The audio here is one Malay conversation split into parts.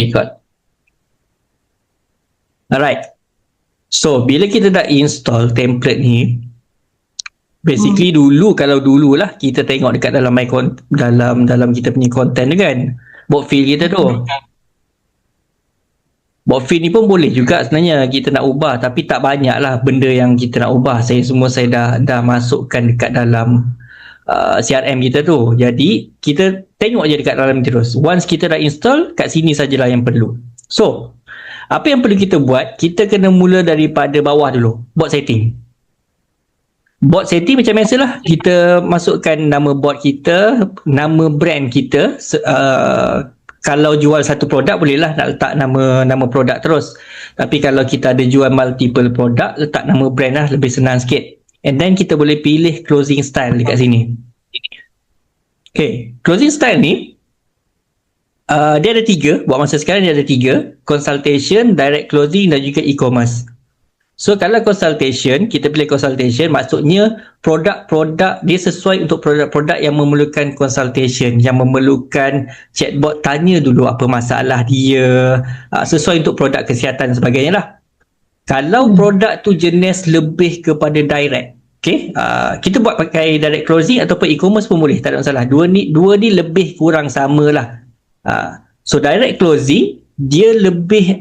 Record. Alright. So, bila kita dah install template ni, basically kalau dululah kita tengok dekat dalam dalam kita punya content tu kan, bot field kita tu. Bot field ni pun boleh juga sebenarnya kita nak ubah, tapi tak banyak lah benda yang kita nak ubah. Saya dah masukkan dekat dalam CRM kita tu. Jadi kita tengok je dekat dalam terus. Once kita dah install, kat sini sajalah yang perlu. So, apa yang perlu kita buat? Kita kena mula daripada bawah dulu. Bot setting. Bot setting macam biasalah. Kita masukkan nama bot kita, nama brand kita. Kalau jual satu produk bolehlah nak letak nama produk terus. Tapi kalau kita ada jual multiple produk, letak nama brand lah, lebih senang sikit. And then kita boleh pilih closing style dekat sini. Okay, closing style ni dia ada 3. Buat masa sekarang dia ada 3. Consultation, direct closing dan juga e-commerce. So kalau consultation, kita pilih consultation, maksudnya produk-produk dia sesuai untuk produk-produk yang memerlukan consultation, yang memerlukan chatbot tanya dulu apa masalah dia, sesuai untuk produk kesihatan dan sebagainya lah. Kalau produk tu jenis lebih kepada direct, okay, kita buat pakai direct closing ataupun e-commerce pun boleh, tak ada masalah. Dua ni lebih kurang sama lah. So direct closing dia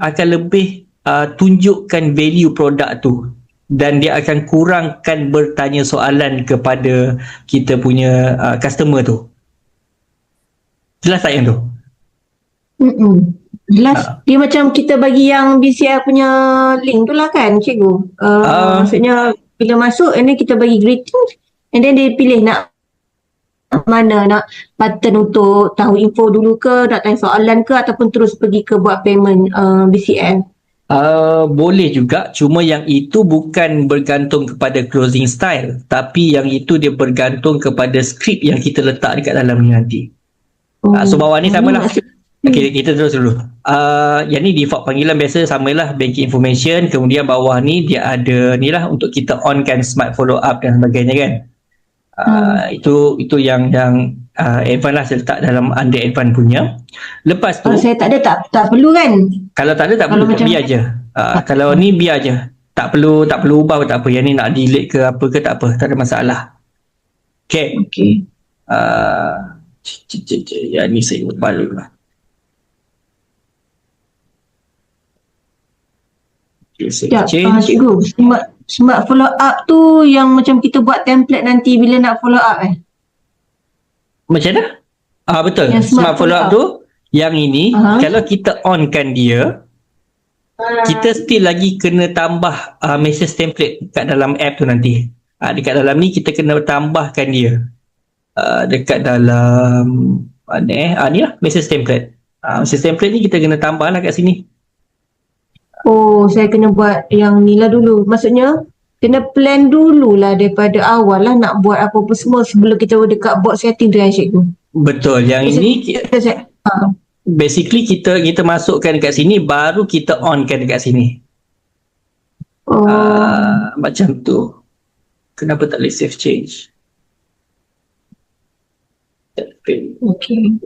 akan lebih tunjukkan value produk tu, dan dia akan kurangkan bertanya soalan kepada kita punya customer tu. Jelas tak yang tu? Jelas. Dia macam kita bagi yang BCL punya link tu lah kan, cikgu? Maksudnya bila masuk, and then kita bagi greetings, and then dia pilih nak mana, nak button untuk tahu info dulu ke, nak tanya soalan ke, ataupun terus pergi ke buat payment BCL. Boleh juga, cuma yang itu bukan bergantung kepada closing style, tapi yang itu dia bergantung kepada skrip yang kita letak dekat dalam ni nanti. So bawah ni samalah. Okay, kita terus dulu. Yang ni default panggilan biasa samalah, banking information. Kemudian bawah ni dia ada ni lah untuk kita onkan smart follow up dan sebagainya kan. Itu yang advance lah, saya letak dalam under advance punya. Lepas tu saya tak ada, tak perlu kan? Kalau tak ada tak perlu, biar je. Kalau ni biar je, tak perlu ubah pun tak apa. Yang ni nak delete ke apa ke tak apa, tak ada masalah. Okay. Yang ni saya ubah dulu lah. Cikgu, smart follow up tu yang macam kita buat template nanti bila nak follow up Macam mana? Betul. Smart follow up tu yang ini, kalau kita onkan dia, kita still lagi kena tambah message template kat dalam app tu nanti. Dekat dalam ni kita kena tambahkan dia. Dekat dalam mana ni lah, message template. Message template ni kita kena tambah lah kat sini. Saya kena buat yang ni lah dulu. Maksudnya kena plan dululah daripada awal lah nak buat apa-apa semua sebelum kita dekat bot setting tu kan, cikgu? Betul. Yang ini basically kita masukkan dekat sini, baru kita onkan dekat sini. Macam tu. Kenapa tak boleh save change?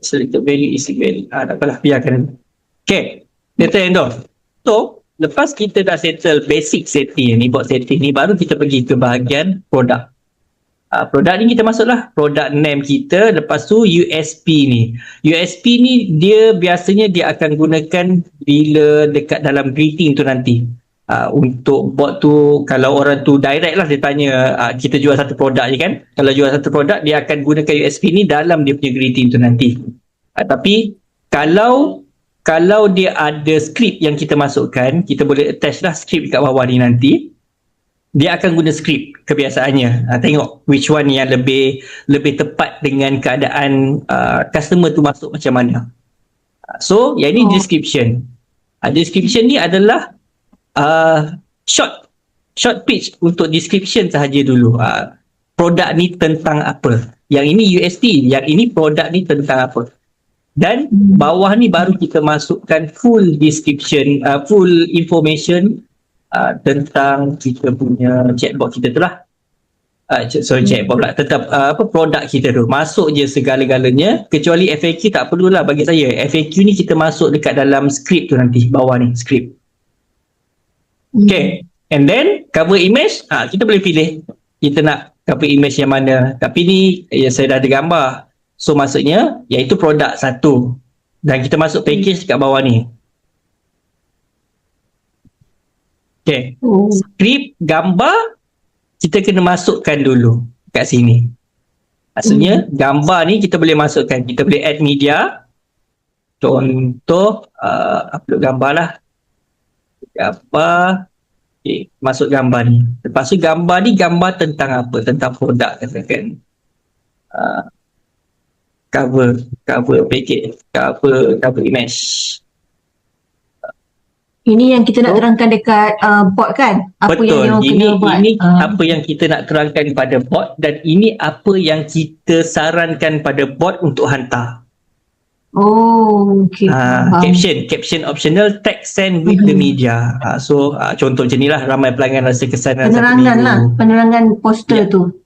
Select value is value. Tak apalah, biarkan. Okay, data handle. So lepas kita dah settle basic setting ni, bot setting ni, baru kita pergi ke bahagian produk. Produk ni kita masuklah produk name kita. Lepas tu USP ni. USP ni dia biasanya dia akan gunakan bila dekat dalam greeting tu nanti. Untuk bot tu, kalau orang tu direct lah dia tanya, kita jual satu produk je kan. Kalau jual satu produk, dia akan gunakan USP ni dalam dia punya greeting tu nanti. Tapi kalau dia ada skrip yang kita masukkan, kita boleh attach lah skrip kat bawah ni nanti. Dia akan guna skrip kebiasaannya. Tengok which one yang lebih tepat dengan keadaan customer tu masuk macam mana. So, yang ini description. Description ni adalah short pitch untuk description sahaja dulu. Produk ni tentang apa. Yang ini USP, yang ini produk ni tentang apa. Dan bawah ni baru kita masukkan full description, full information tentang kita punya chatbot kita tu lah. chatbot pula, tetap produk kita tu masuk je segala-galanya, kecuali FAQ tak perlulah bagi saya. FAQ ni kita masuk dekat dalam skrip tu nanti, bawah ni skrip. Okay, and then cover image, kita boleh pilih kita nak cover image yang mana. Tapi ni saya dah ada gambar, so maksudnya iaitu produk satu, dan kita masuk package kat bawah ni. Okay, skrip gambar kita kena masukkan dulu kat sini. Maksudnya gambar ni kita boleh masukkan, kita boleh add media. Contoh upload gambar lah, gambar. Okay, masuk gambar ni. Lepas tu gambar ni gambar tentang apa? Tentang produk katakan. Cover package, cover image. Ini yang kita nak terangkan dekat bot kan? Apa betul. yang Ini buat. apa yang kita nak terangkan pada bot, dan ini apa yang kita sarankan pada bot untuk hantar. Oh, okay. Caption optional, text send with the media. So contoh macam ni lah, ramai pelanggan rasa kesan penerangan lah, penerangan poster tu.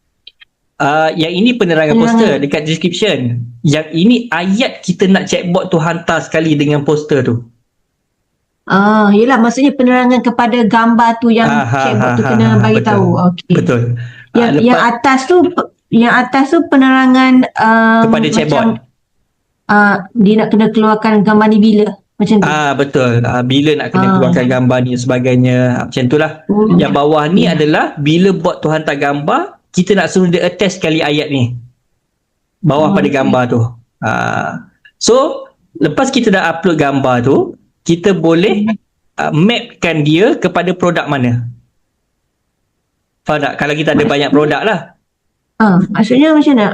Yang ini penerangan poster dekat description. Yang ini ayat kita nak chatbot tu hantar sekali dengan poster tu. Yelah, maksudnya penerangan kepada gambar tu yang chatbot tu kena bagi tahu. Okay. Betul. Yang atas tu penerangan kepada chatbot. Dia nak kena keluarkan gambar ni bila? Macam tu. Betul. Bila nak kena keluarkan gambar ni sebagainya. Macam tu lah. Yang bawah ni adalah bila bot tu hantar gambar, kita nak suruh dia attach sekali ayat ni bawah pada gambar tu. So lepas kita dah upload gambar tu, kita boleh mapkan dia kepada produk mana. Faham tak? Kalau kita ada banyak produk lah. Maksudnya macam mana?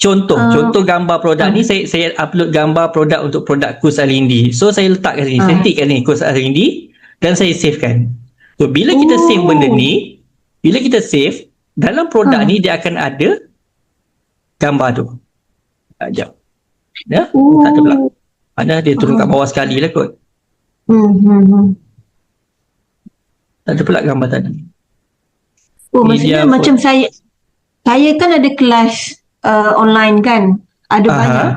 Contoh gambar produk ni, saya upload gambar produk untuk produk Kurs Alindi. So saya letak kat sini, saya tick kat ni Kurs Alindi, dan saya savekan. So bila kita save benda ni, bila kita save, dalam produk ni dia akan ada gambar tu. Sekejap. Ya? Tak ada pula. Ada dia turun kat bawah sekali lah kot. Tak ada pula gambar tadi. Maksudnya macam saya kan ada kelas online kan, ada banyak.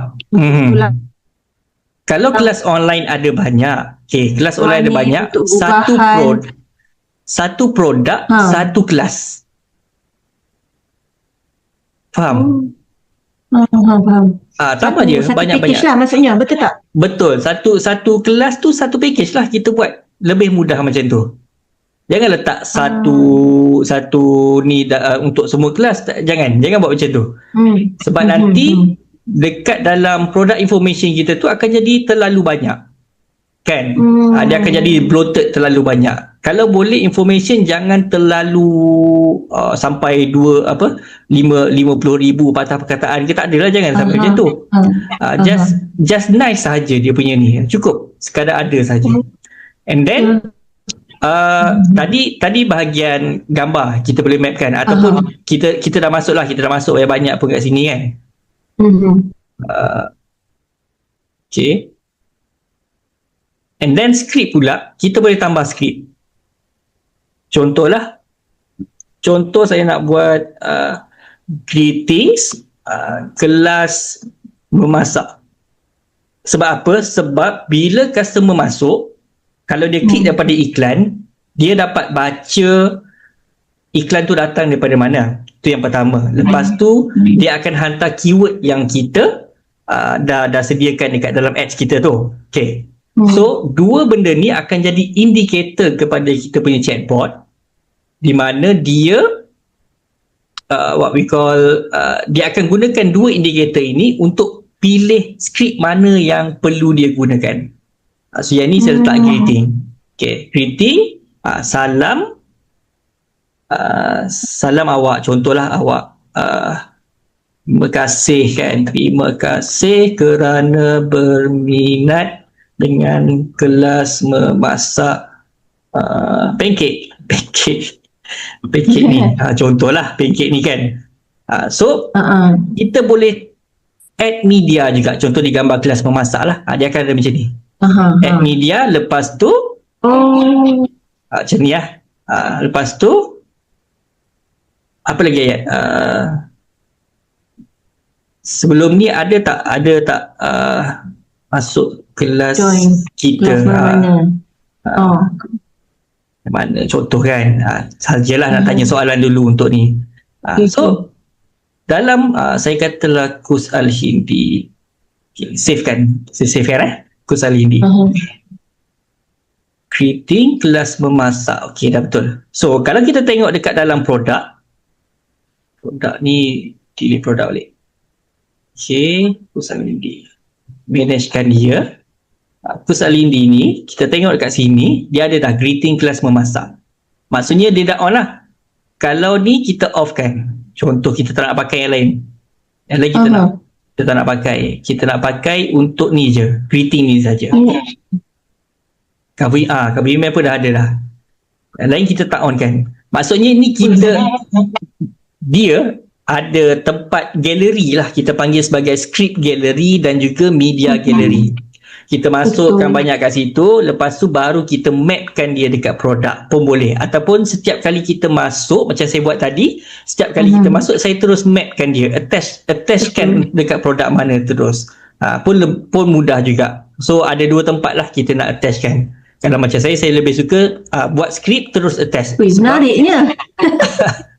Kalau kelas online ada banyak, kelas online ada banyak, satu produk, satu kelas. Faham? Faham. Sama je, banyak-banyak lah maksudnya, betul tak? Betul, satu kelas tu satu package lah, kita buat lebih mudah macam tu. Jangan letak satu ni untuk semua kelas, jangan buat macam tu. Sebab nanti dekat dalam product information kita tu akan jadi terlalu banyak kan. Dia akan jadi bloated terlalu banyak. Kalau boleh information jangan terlalu sampai 50,000 patah perkataan ke, tak adalah, jangan sampai macam tu. Just nice sahaja dia punya ni, cukup sekadar ada saja. And then tadi bahagian gambar kita boleh mapkan, ataupun kita dah masuk banyak pun kat sini kan. Okay. And then script pula, kita boleh tambah script. Contoh saya nak buat greetings kelas memasak. Sebab apa? Sebab bila customer masuk, kalau dia klik daripada iklan, dia dapat baca iklan tu datang daripada mana. Itu yang pertama. Lepas tu dia akan hantar keyword yang kita dah sediakan dekat dalam ads kita tu. Okay. So dua benda ni akan jadi indikator kepada kita punya chatbot, di mana dia dia akan gunakan dua indikator ini untuk pilih skrip mana yang perlu dia gunakan. So yang ni saya letak greeting. Okay, greeting, salam awak, contohlah awak terima kasih kan, terima kasih kerana berminat dengan kelas memasak pancake ni. Contohlah pancake ni kan. So kita boleh add media juga. Contoh di gambar kelas memasak lah, dia akan ada macam ni. Add media, lepas tu macam ni lah. Lepas tu apa lagi ayat? Sebelum ni ada tak masuk kelas Join kita? kelas mana? Mana contoh kan? Sajalah nak tanya soalan dulu untuk ni. So dalam saya katalah kurs Al-Hindi, save kan? Saya save kan? Kurs Al-Hindi. Creating kelas memasak. Okey, dah betul. So kalau kita tengok dekat dalam produk ni, delete produk balik. Okey, kurs Al-Hindi. Managekan dia. Kurs Al-Hindi ni, kita tengok dekat sini, dia ada dah greeting kelas memasak. Maksudnya dia dah on lah. Kalau ni kita off kan. Contoh kita tak nak pakai yang lain. Yang lain kita tak nak pakai. Kita nak pakai untuk ni je. Greeting ni saja. Cover email pun dah ada dah. Yang lain kita tak on kan. Maksudnya ni dia ada tempat galeri lah, kita panggil sebagai script gallery dan juga media gallery. Kita masukkan banyak kat situ, lepas tu baru kita mapkan dia dekat produk pun boleh. Ataupun setiap kali kita masuk, macam saya buat tadi, setiap kali kita masuk, saya terus mapkan dia, attachkan dekat produk mana terus. Pun mudah juga. So ada dua tempat lah kita nak attachkan. Kalau macam saya lebih suka buat script terus attach. Menariknya.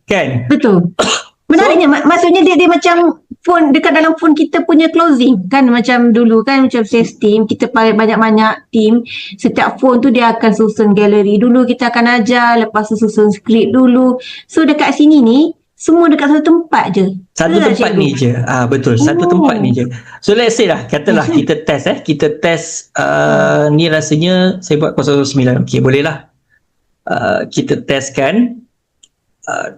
Kan? Betul. Menariknya, maksudnya dia macam phone, dekat dalam phone kita punya closing kan, macam dulu kan, macam sales team, kita banyak-banyak team, setiap phone tu dia akan susun galeri dulu, kita akan ajar, lepas tu susun skrip dulu. So dekat sini ni semua dekat satu tempat je. Satu tempat ni je. Betul, satu tempat ni je. So let's say lah, katalah kita test ni rasanya saya buat 09. Okey, boleh lah. Kita testkan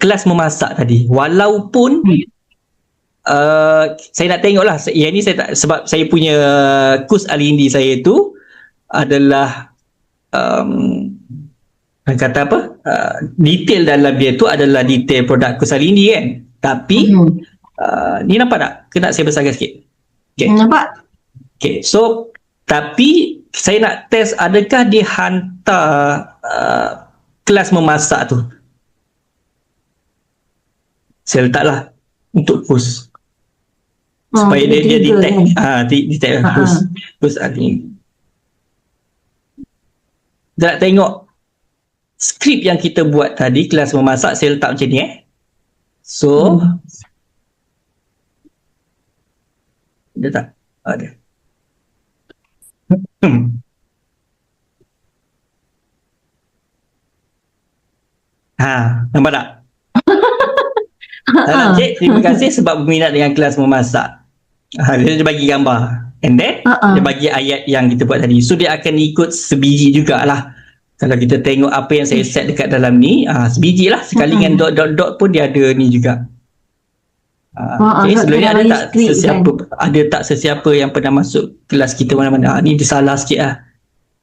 kelas memasak tadi, walaupun saya nak tengok lah, yang ni saya tak, sebab saya punya kurs Al-Hindi saya tu adalah kata apa, detail dalam dia tu adalah detail produk kurs Al-Hindi kan, tapi ni nampak tak? Kena saya besarkan sikit. Okay. Nampak? Okay, so tapi saya nak test adakah dia hantar kelas memasak tu. Saya letaklah untuk kurs supaya dia detect detect kurs Al-Hindi. Dah nak tengok skrip yang kita buat tadi, kelas memasak, saya letak macam ni so ada tak? Ada. Nampak tak? Cik, terima kasih sebab berminat dengan kelas memasak. Dia bagi gambar, and then dia bagi ayat yang kita buat tadi. So dia akan ikut sebiji jugalah. Kalau kita tengok apa yang saya set dekat dalam ni, sebiji lah, sekali dengan dot pun dia ada ni juga. Okay, sebelumnya ada tak sesiapa yang pernah masuk kelas kita mana-mana. Ni dia salah sikit lah.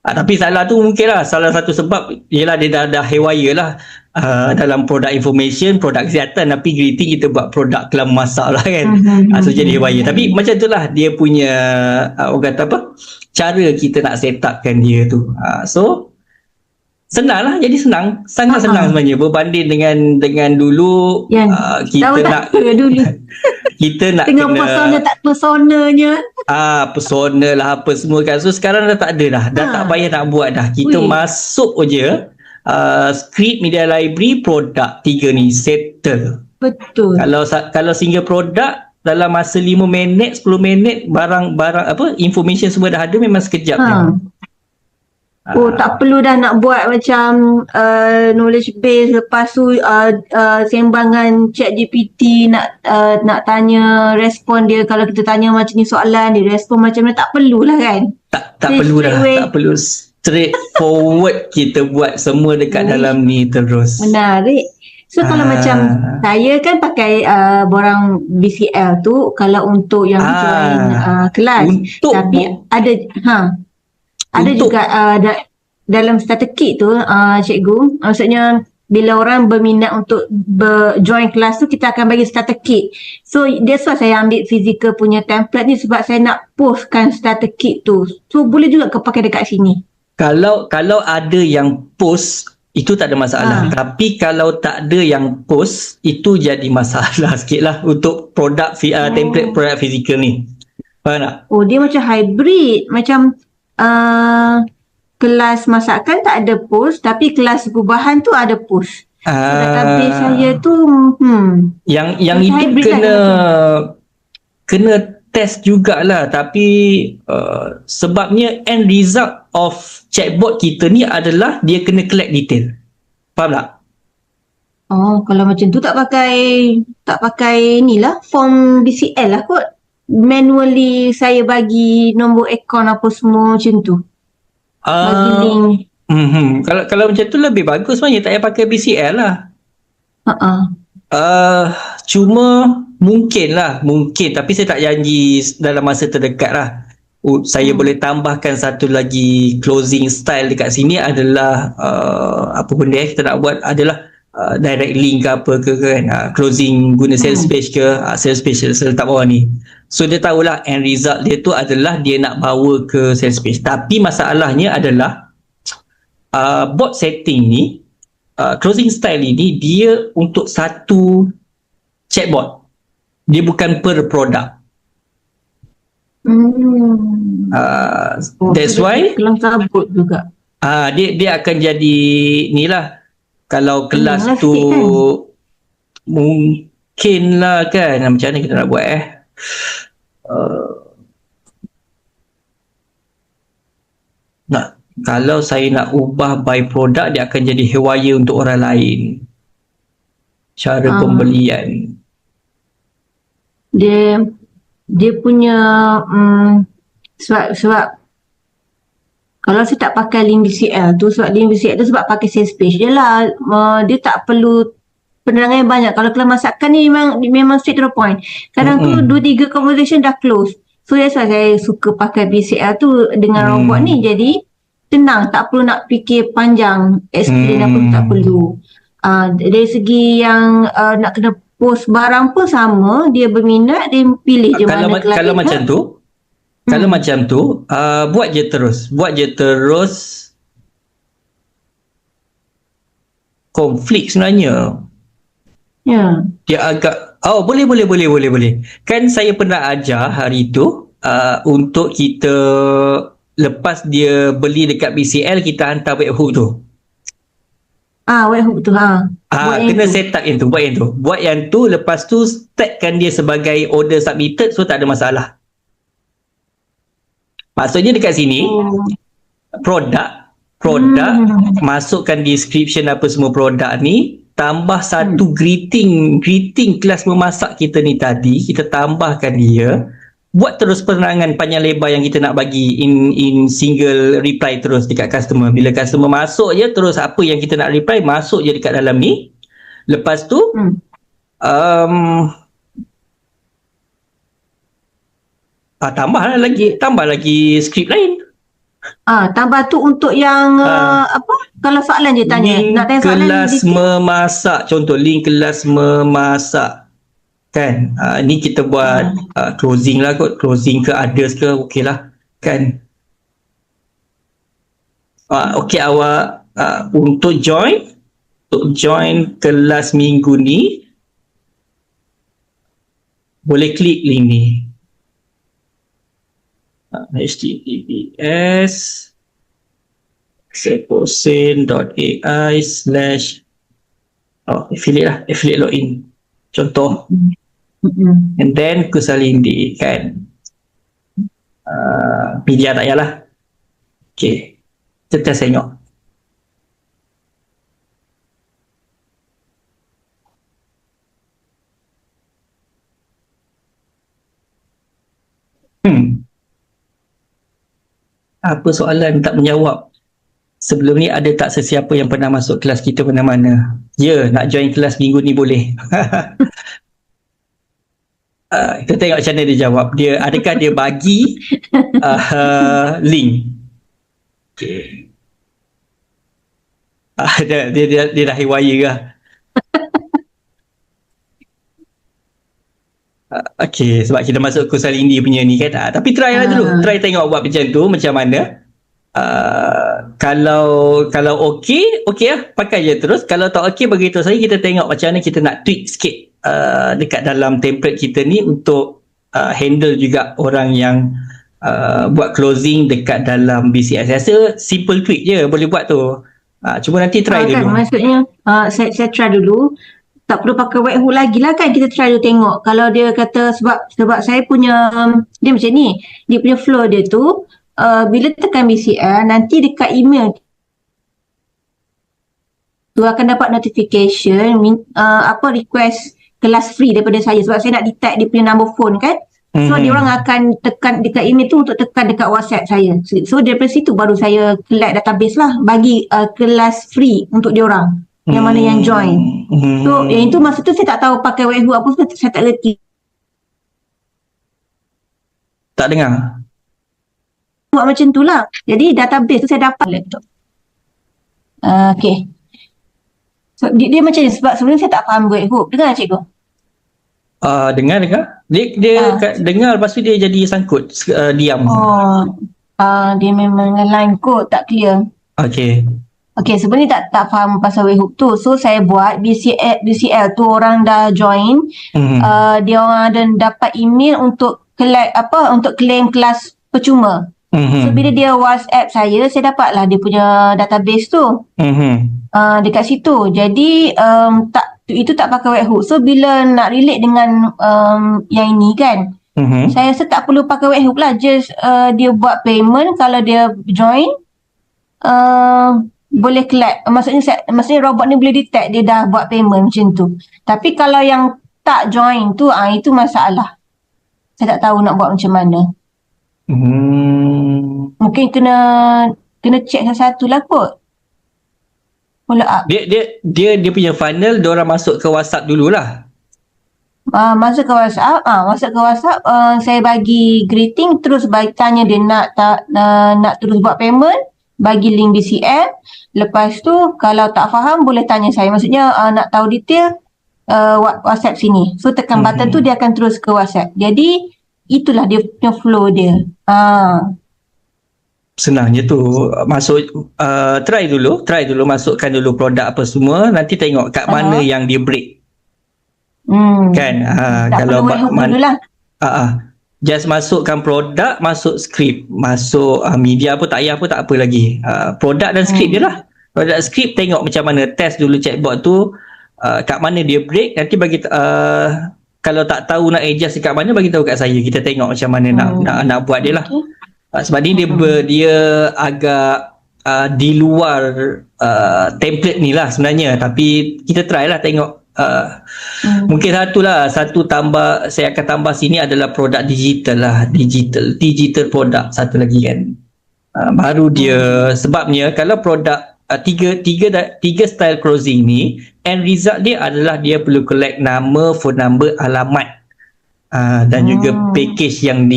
Tapi salah tu mungkin lah, salah satu sebab ialah dia dah haywire lah dalam produk information, produk kesihatan, tapi greeting kita buat produk kelas masak lah kan. So jadi haywire. Tapi macam tu lah dia punya orang kata apa, cara kita nak set upkan dia tu. So senang lah, jadi senang, sangat senang sebenarnya berbanding dengan dulu kita nak dulu. Kita nak tengok persona tak personanya. Persona lah apa semua kan. So sekarang dah tak ada dah. Dah tak payah nak buat dah. Kita masuk je script, media library, produk, 3 ni settle. Betul. Kalau single produk dalam masa 5 minit, 10 minit barang apa information semua dah ada, memang sekejap je. Tak perlu dah nak buat macam knowledge base, lepas tu sembangan ChatGPT nak tanya respon dia. Kalau kita tanya macam ni soalan, dia respon macam ni, tak perlulah kan. Tak perlu dah, tak perlu, straight forward kita buat semua dekat dalam ni terus. Menarik. So kalau macam saya kan pakai borang BCL tu kalau untuk yang join kelas, tapi ada juga dalam starter kit tu cikgu, maksudnya bila orang berminat untuk join kelas tu, kita akan bagi starter kit. So that's why saya ambil physical punya template ni, sebab saya nak postkan starter kit tu. So boleh juga kau pakai dekat sini. Kalau ada yang post itu tak ada masalah. Tapi kalau tak ada yang post, itu jadi masalah sikit lah untuk produk template produk fizikal ni. Faham tak? Oh, dia macam hybrid. Macam kelas masakan tak ada post, tapi kelas gubahan tu ada post. Database saya tu yang itu kena test jugalah. Tapi sebabnya end result of chatbot kita ni adalah dia kena collect detail. Faham tak? Oh, kalau macam tu tak pakai ni lah, form BCL lah kot. Manually saya bagi nombor akaun apa semua macam tu. Bagi link. Kalau macam tu lebih bagus sebenarnya, tak payah pakai BCL lah. Cuma mungkin tapi saya tak janji dalam masa terdekat lah. Saya boleh tambahkan satu lagi closing style dekat sini adalah apa benda kita nak buat adalah direct link ke apa ke kan, closing guna sales page ke, sales page saya letak bawah ni. So dia tahulah end result dia tu adalah dia nak bawa ke sales page. Tapi masalahnya adalah bot setting ni, closing style ini dia untuk satu chatbot, dia bukan per produk. That's why kelang kabut juga. Dia akan jadi ni lah. Kalau kelas tu mungkin lah kan, macam mana kita nak buat kalau saya nak ubah by product, dia akan jadi haywire untuk orang lain. Cara pembelian dia punya sebab kalau saya tak pakai link BCL tu, sebab link BCL tu sebab pakai sales page je lah, dia tak perlu penerangan yang banyak. Kalau kelas masakan ni memang straight to the point. Kadang tu 2-3 conversation dah close. So that's why saya suka pakai BCL tu dengan robot ni. Jadi tenang, tak perlu nak fikir panjang, explain apa tak perlu. Dari segi yang nak kena post barang pun sama, dia berminat, dia pilih je mana kelas. Kalau macam tu, kalau macam tu, buat je terus konflik sebenarnya. Ya. Dia agak boleh. Kan saya pernah ajar hari tu untuk kita lepas dia beli dekat BCL, kita hantar webhook tu. Webhook tu kena set up yang tu, buat yang tu, lepas tu tagkan dia sebagai order submitted, so tak ada masalah. Maksudnya dekat sini produk masukkan description apa semua produk ni, tambah satu greeting kelas memasak kita ni tadi, kita tambahkan dia, buat terus penerangan panjang lebar yang kita nak bagi in single reply terus dekat customer. Bila customer masuk je, terus apa yang kita nak reply masuk je dekat dalam ni. Lepas tu tambah lagi skrip lain. Tambah tu untuk yang kalau soalan je tanya, nak tanya soalan kelas memasak, contoh link kelas memasak kan. Ni kita buat closing lah kot, closing ke others ke, okey lah kan. Okey awak untuk join kelas minggu ni, boleh klik link ni, https seposin.ai/ affiliate login contoh, and then Kusalindi kan. Media tak payahlah. Okay, kita tengok. Apa soalan tak menjawab? Sebelum ni ada tak sesiapa yang pernah masuk kelas kita mana-mana? Ya, nak join kelas minggu ni boleh. Kita tengok macam mana dia jawab. Adakah dia bagi link? Okay. Dia dah haywire lah. Okay, sebab kita masuk Kusalindi punya ni kan. Tapi try lah dulu. Try tengok buat macam tu, macam mana. kalau okey lah, pakai je terus. Kalau tak okey, beritahu saya, kita tengok macam mana kita nak tweak sikit dekat dalam template kita ni untuk handle juga orang yang buat closing dekat dalam BCS. Saya rasa simple tweak je boleh buat tu. Cuma nanti try dulu. Maksudnya saya try dulu. Tak perlu pakai webhook lagi lah kan, kita try dulu tengok. Kalau dia kata sebab saya punya dia macam ni, dia punya flow dia tu bila tekan BCL, nanti dekat email tu akan dapat notification request kelas free daripada saya, sebab saya nak detect dia punya number phone kan. So dia orang akan tekan dekat email tu untuk tekan dekat WhatsApp saya. So daripada situ baru saya collect database lah, bagi kelas free untuk dia orang yang mana yang join. So yang itu masa tu saya tak tahu pakai webhook apa, saya tak reti. Tak dengar. Buat macam tu lah. Jadi database tu saya dapat laptop. Okay. So dia macam ni, sebab sebenarnya saya tak faham webhook. Dengar cikgu? Dengar. Dia dengar, lepas tu dia jadi sangkut, diam. Dia memang line code tak clear. Okay, sebenarnya tak faham pasal webhook tu. So saya buat BCL tu orang dah join. Dia orang ada dapat email untuk untuk claim kelas percuma. So bila dia WhatsApp saya dapatlah dia punya database tu. Dekat situ. Jadi itu tak pakai webhook. So bila nak relate dengan yang ini kan, saya rasa tak perlu pakai webhook lah. Just dia buat payment, kalau dia join boleh collect. Maksudnya robot ni boleh detect dia dah buat payment macam tu. Tapi kalau yang tak join tu, itu masalah. Saya tak tahu nak buat macam mana. Mungkin kena check satu-satu lah kot. Follow up. Dia punya funnel, diorang masuk ke WhatsApp dululah. Masuk ke WhatsApp, saya bagi greeting, terus tanya dia nak terus buat payment, bagi link BCL. Lepas tu kalau tak faham boleh tanya saya, maksudnya nak tahu detail WhatsApp sini. So tekan button tu, dia akan terus ke WhatsApp. Jadi itulah dia punya flow dia. Senang je tu. Masuk try dulu masukkan dulu produk apa semua, nanti tengok kat mana yang dia break. Kan kalau dululah. Just masukkan produk, masuk skrip, masuk media apa tak apa lagi. Produk dan skrip je lah. Produk skrip, tengok macam mana, test dulu chatbot tu kat mana dia break. Nanti bagi kalau tak tahu nak adjust dekat mana, bagi tahu kat saya, kita tengok macam mana nak buat dia lah. Sebab ni dia agak di luar template ni lah sebenarnya, tapi kita try lah tengok. Mungkin satu tambah, saya akan tambah sini adalah produk digital lah, digital produk satu lagi kan. Baru dia, sebabnya kalau produk tiga style closing ni, end result dia adalah dia perlu collect nama, phone number, alamat, dan juga package yang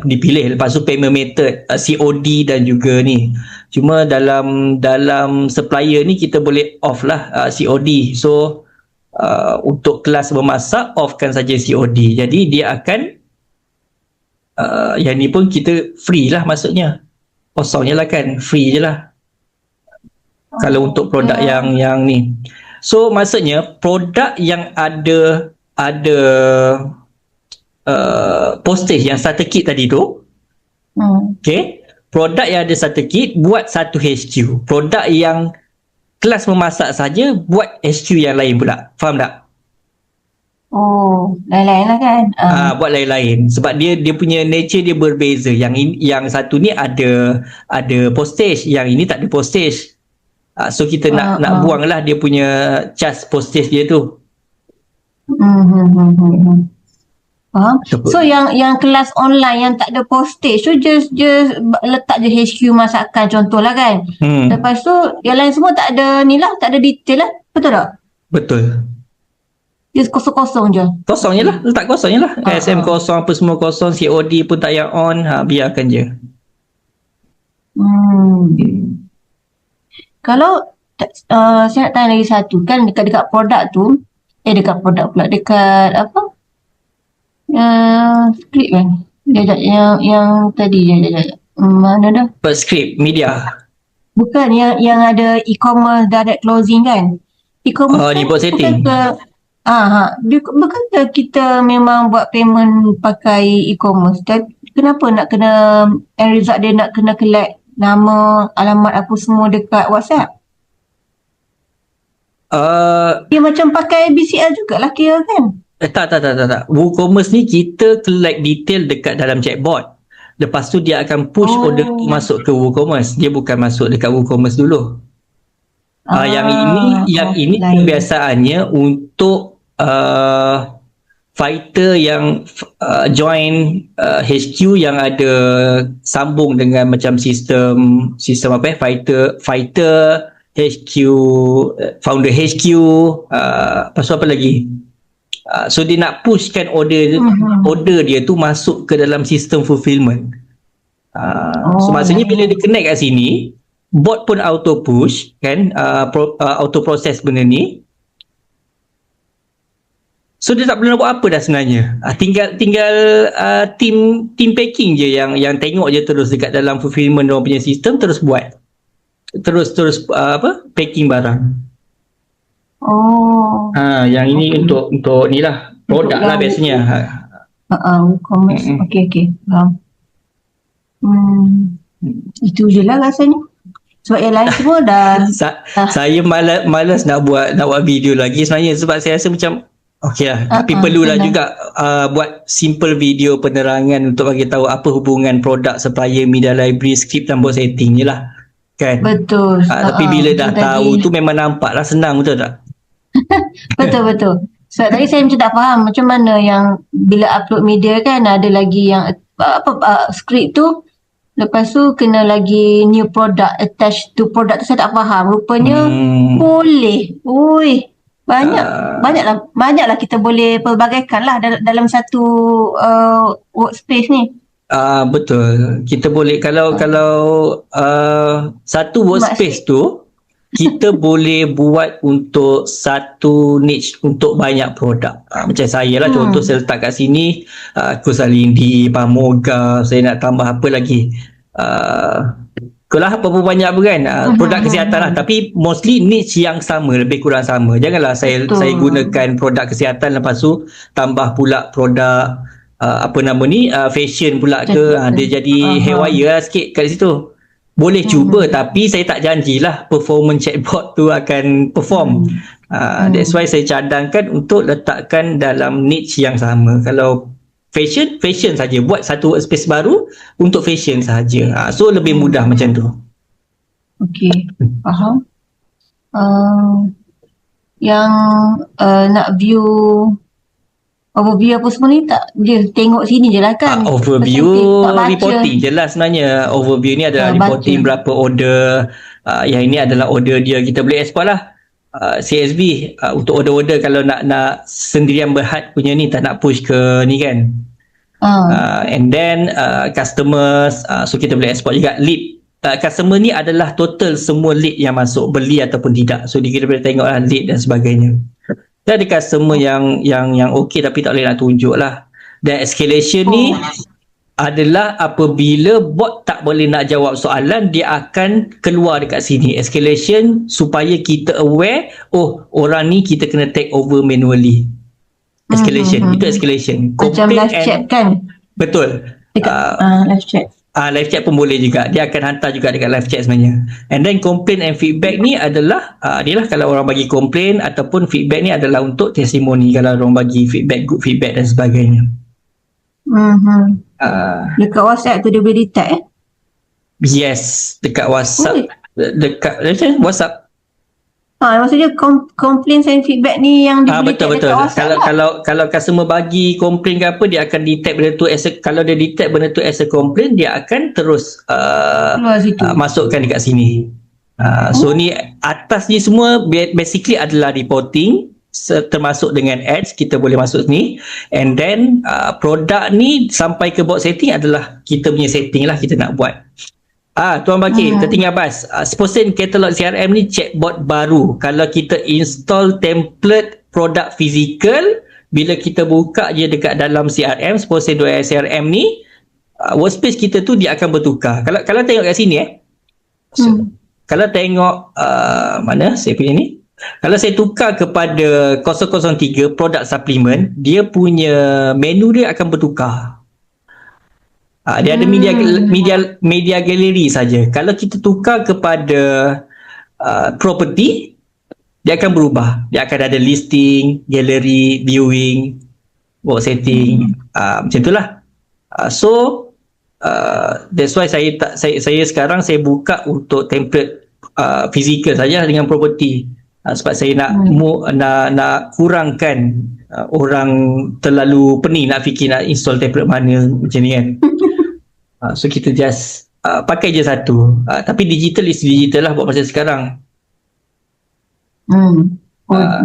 dipilih. Lepas tu payment method, COD dan juga ni. Cuma dalam supplier ni kita boleh off lah COD. So untuk kelas memasak, offkan saja COD. Jadi dia akan yang ni pun kita free lah, maksudnya kosong je lah kan, free je lah kalau untuk produk yang ni. So maksudnya produk yang ada postage yang starter kit tadi tu, okay, produk yang ada starter kit buat satu HQ, produk yang kelas memasak saja buat HQ yang lain pula. Faham tak? Lain-lain lah kan. Buat lain-lain sebab dia punya nature dia berbeza. Yang satu ni ada postage, yang ini tak ada postage. So kita nak buang lah dia punya charge postage dia tu. So yang kelas online yang tak ada postage tu just letak je HQ masakan contohlah kan. Lepas tu yang lain semua tak ada ni lah, tak ada detail lah. Betul tak? Betul. Just kosong-kosong je. Kosong je lah, letak kosong je lah. SM kosong, apa semua kosong, COD pun tak yang on, biarkan je. Kalau saya nak tanya lagi satu kan, dekat produk tu, dekat produk pula, dekat apa? Skrip kan? Yang tadi Mana dah? Script media. Bukan yang ada e-commerce direct closing kan? E-commerce Di bot setting. Bukankah kita memang buat payment pakai e-commerce? Dan kenapa nak kena end result dia nak kena collect nama, alamat apa semua dekat WhatsApp? Dia macam pakai BCL jugalah kira kan? Tak. WooCommerce ni kita collect detail dekat dalam chatbot. Lepas tu dia akan push order tu masuk ke WooCommerce. Dia bukan masuk dekat WooCommerce dulu. Yang ini kebiasaannya untuk fighter yang join HQ yang ada sambung dengan macam sistem apa fighter HQ, founder HQ, pasal apa lagi? So dia nak pushkan order dia tu masuk ke dalam sistem fulfillment. So maksudnya bila dia connect kat sini, bot pun auto push kan, auto process benda ni. So dia tak perlu nak buat apa dah sebenarnya. Tinggal team packing je yang tengok je terus dekat dalam fulfillment dia punya sistem, terus buat. Terus packing barang. Yang ini untuk ni lah produk lah biasanya. WooCommerce. Okey. Faham. Itu je lah rasanya. Sebab yang lain semua dah saya malas nak buat video lagi sebenarnya, sebab saya rasa macam okey lah, tapi perlulah juga buat simple video penerangan untuk bagi tahu apa hubungan produk, supplier, media library, script dan bot setting je lah kan. Betul. Tapi bila dah tahu tu memang nampak lah senang, betul tak? Betul. Sebab tadi saya macam tak faham macam mana yang bila upload media kan ada lagi yang script tu, lepas tu kena lagi new product attached to product tu, saya tak faham. Rupanya boleh. Banyaklah kita boleh pelbagaikan lah dalam satu workspace ni. Betul. Kita boleh kalau satu workspace tu kita boleh buat untuk satu niche untuk banyak produk. Macam saya lah, contoh saya letak kat sini Kusalindi, Pamoga, saya nak tambah apa lagi, apa pun banyak pun kan, produk kesihatan lah, tapi mostly niche yang sama, lebih kurang sama. Janganlah saya gunakan produk kesihatan lepas tu tambah pula produk fashion pula ke, dia jadi haywire lah sikit kat situ. Boleh cuba, tapi saya tak janjilah performance chatbot tu akan perform. That's why saya cadangkan untuk letakkan dalam niche yang sama. Kalau fashion saja, buat satu workspace baru untuk fashion saja. So lebih mudah macam tu. Okey, faham. Yang nak view overview apa semua ni, tak dia tengok sini je lah kan. Overview reporting je lah sebenarnya. Overview ni adalah reporting berapa order, yang ini adalah order dia, kita boleh export lah. CSV untuk order-order kalau nak sendirian berhad punya ni, tak nak push ke ni kan. And then customers, so kita boleh export juga. Lead, customer ni adalah total semua lead yang masuk, beli ataupun tidak. So kita boleh tengok lah lead dan sebagainya. Dan ada customer yang okey tapi tak boleh nak tunjuk lah. Dan escalation ni adalah apabila bot tak boleh nak jawab soalan, dia akan keluar dekat sini. Escalation supaya kita aware, orang ni kita kena take over manually. Escalation, itu escalation. Macam live chat kan? Betul. Live chat. Live chat pun boleh juga. Dia akan hantar juga dekat live chat sebenarnya. And then complaint and feedback ni adalah dia lah, kalau orang bagi complaint ataupun feedback ni adalah untuk testimoni, kalau orang bagi feedback, good feedback dan sebagainya. Dekat WhatsApp tu dia boleh detect Yes, dekat WhatsApp. Dekat WhatsApp. Maksudnya complaints and feedback ni yang dia boleh betul. Kalau customer bagi komplain ke apa, dia akan detect benda tu kalau dia detect benda tu as a complaint, dia akan terus masukkan dekat sini. So ni atas ni semua basically adalah reporting, termasuk dengan ads, kita boleh masuk ni. And then produk ni sampai ke bot setting adalah kita punya setting lah, kita nak buat. Tuan Bakir, tertinggal bas. Sposen katalog CRM ni chatbot baru. Kalau kita install template produk fizikal, bila kita buka je dekat dalam CRM, Sposen 2 CRM ni, workspace kita tu dia akan bertukar. Kalau tengok kat sini kalau tengok mana saya punya ni, kalau saya tukar kepada 003 produk suplemen, dia punya menu dia akan bertukar. Dia ada media gallery saja. Kalau kita tukar kepada property, dia akan berubah. Dia akan ada listing, gallery, viewing, work setting, macam itulah. So that's why saya sekarang saya buka untuk template fizikal saja dengan property, sebab saya nak kurangkan orang terlalu pening nak fikir nak install template mana macam ni kan. So kita just pakai je satu, tapi digital is digital lah buat masa sekarang.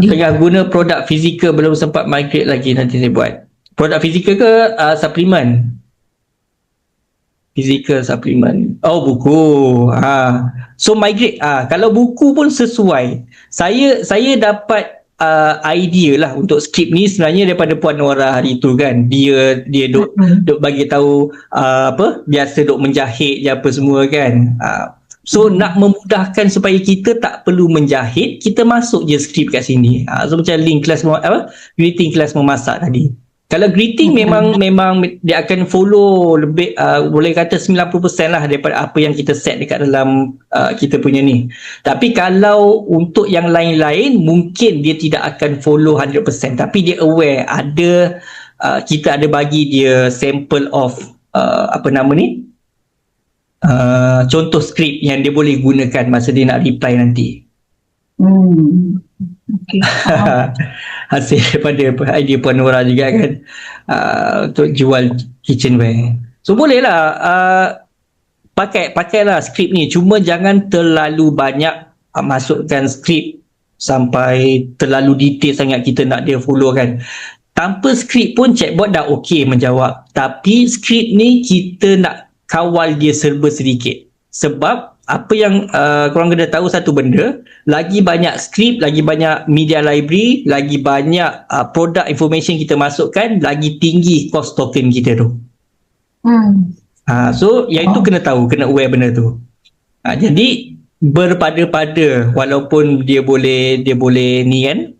Tengah guna produk fizikal, belum sempat migrate lagi, nanti saya buat. Produk fizikal ke suplemen? Physical supplement. Oh, buku. So migrate. Kalau buku pun sesuai. Saya dapat idea lah untuk skrip ni sebenarnya daripada Puan Nora hari tu kan. Dia duk bagi tahu biasa duk menjahit je apa semua kan. So nak memudahkan supaya kita tak perlu menjahit, kita masuk je skrip kat sini. So macam link kelas greeting kelas memasak tadi. Kalau greeting memang dia akan follow lebih boleh kata 90% lah daripada apa yang kita set dekat dalam kita punya ni. Tapi kalau untuk yang lain-lain mungkin dia tidak akan follow 100%, tapi dia aware ada kita ada bagi dia sample of contoh skrip yang dia boleh gunakan masa dia nak reply nanti. Okay. Hasil daripada idea Puan Nora juga kan, untuk jual kitchenware. So bolehlah pakailah skrip ni, cuma jangan terlalu banyak masukkan skrip sampai terlalu detail sangat kita nak dia follow kan. Tanpa skrip pun chatbot dah okey menjawab, tapi skrip ni kita nak kawal dia serba sedikit, sebab apa yang korang kena tahu satu benda, lagi banyak skrip, lagi banyak media library, lagi banyak product information kita masukkan, lagi tinggi cost token kita tu. So yang itu kena tahu, kena aware benda tu. Jadi berpada-pada, walaupun dia boleh ni kan,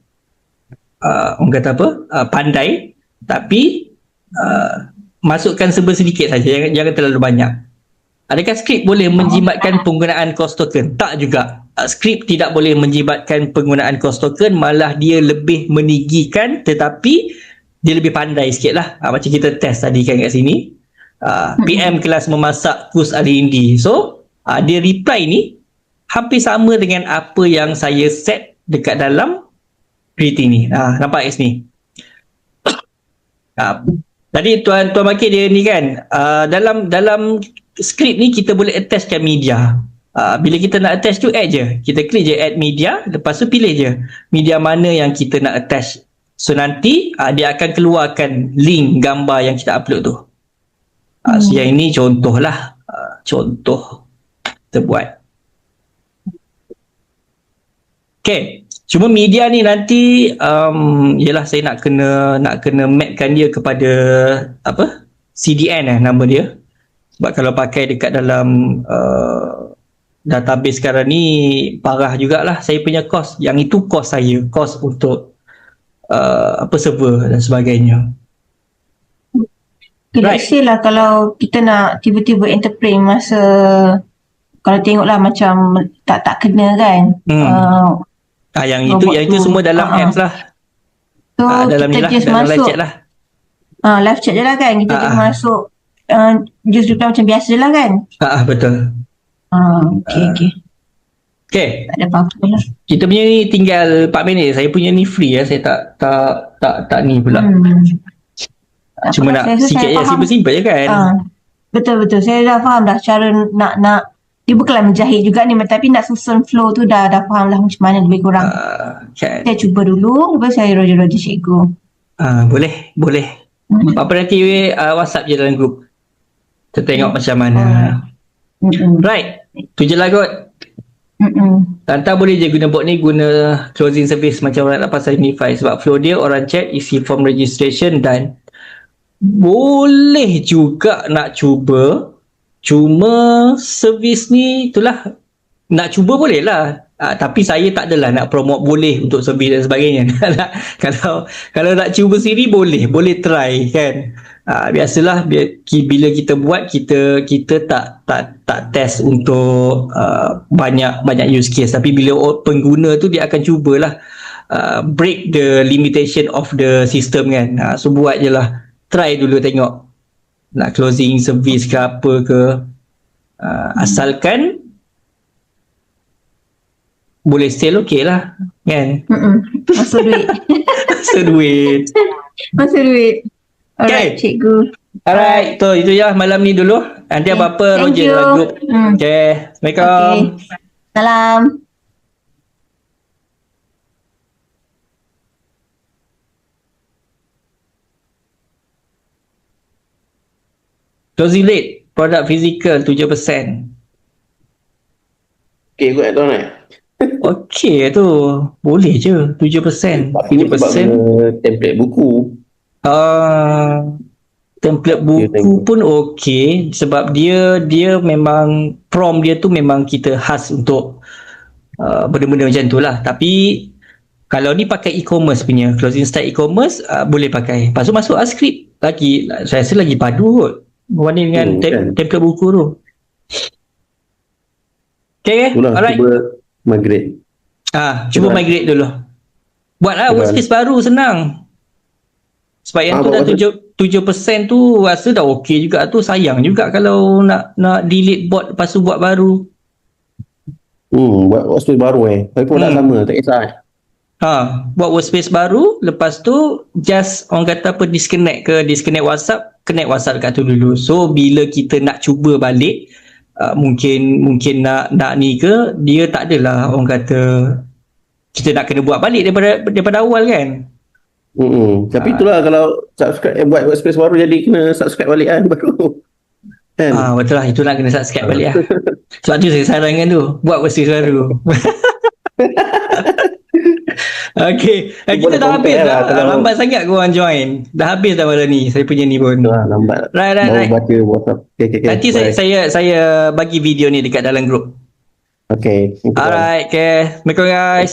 orang kata apa, pandai, tapi masukkan serba sedikit saja, jangan terlalu banyak. Adakah skrip boleh menjimatkan penggunaan cost token? Tak juga. Skrip tidak boleh menjimatkan penggunaan cost token, malah dia lebih meninggikan, tetapi dia lebih pandai sikit lah. Macam kita test tadi kan kat sini. PM kelas memasak kurs Ali Indi. So, dia reply ni hampir sama dengan apa yang saya set dekat dalam greeting ni. Nampak kat sini? Tadi Tuan Maki dia ni kan, dalam skrip ni kita boleh attachkan media. Bila kita nak attach tu, add je. Kita klik je add media, lepas tu pilih je media mana yang kita nak attach. So nanti dia akan keluarkan link gambar yang kita upload tu. So yang ini contoh lah, contoh kita buat. Okay, cuma media ni nanti yelah saya nak kena mapkan dia kepada CDN nama dia. Sebab kalau pakai dekat dalam database sekarang ni parah jugalah saya punya cost. Yang itu cost saya, cost untuk server dan sebagainya. Let's say lah kalau kita nak tiba-tiba enterprise masa, kalau tengoklah macam tak kena kan. Yang itu semua dalam apps lah. So dalam kita ni lah, just dalam masuk live chat lah. Live chat je lah kan. Kita just masuk just reply macam biasa je lah kan. Betul. Okay. Tak ada apa-apa lah. Kita punya ni tinggal 4 minit. Saya punya ni free ya. Saya tak ni pula. Cuma nak sikit je, simple-simple je kan. Betul-betul. Saya dah faham dah cara nak dia bukanlah menjahit juga ni, tapi nak susun flow tu dah faham lah macam mana lebih kurang. Okay. Saya cuba dulu, lepas saya roger cikgu. Boleh. Apa nanti WhatsApp je dalam group. Kita tengok macam mana. Right. Tu je lah kot. Tanta boleh je guna bot ni, guna closing service macam orang nak pasal Unify. Sebab flow dia orang chat, isi form registration dan boleh juga nak cuba. Cuma servis ni itulah, nak cuba boleh lah. Tapi saya tak adalah nak promote boleh untuk servis dan sebagainya. kalau nak cuba sendiri boleh try kan. Biasalah bila kita buat, kita tak test untuk banyak use case, tapi bila pengguna tu dia akan cubalah break the limitation of the system kan. So buat je lah, try dulu tengok nak closing service ke apa ke, asalkan boleh sell okey lah kan. Masuk duit. Masuk duit. Alright, cikgu. Alright, itu je malam ni dulu. Nanti apa-apa Roger dalam group. Okay, Assalamualaikum. Salam. Closing rate produk fizikal 7%. Okay kot tuan Okey tu. Boleh je 7%. Tapi ni sebab template buku. Template buku pun okey sebab dia memang prompt dia tu memang kita khas untuk benda-benda macam tu lah. Tapi kalau ni pakai e-commerce punya, closing style e-commerce boleh pakai. Lepas tu masuk script lagi, saya rasa lagi padu kot berbanding dengan template buku tu. Okay, alright. Cuba migrate. Cuba migrate dulu. Buatlah workspace baru, senang. Sebab yang tu dah 7% tu rasa dah okey juga tu. Sayang juga kalau nak delete bot lepas tu buat baru. Buat workspace baru tapi pun tak sama, tak kisah buat workspace baru, lepas tu just orang kata apa, disconnect WhatsApp, connect WhatsApp dekat tu dulu. So bila kita nak cuba balik, mungkin nak ni ke, dia tak adalah orang kata kita nak kena buat balik daripada awal kan. Tapi itulah kalau subscribe buat workspace baru, jadi kena subscribe balik kan baru. Betul lah, itu nak kena subscribe balik lah. Sebab tu saya sarankan tu, buat workspace baru. Okay, kita dah habis dah. Lambat sangat korang join. Dah habis dah malam ni, saya punya ni pun. Lambat. Right. Baca WhatsApp. Okay. Nanti saya bagi video ni dekat dalam group. Okay. Alright, okay. Assalamualaikum guys.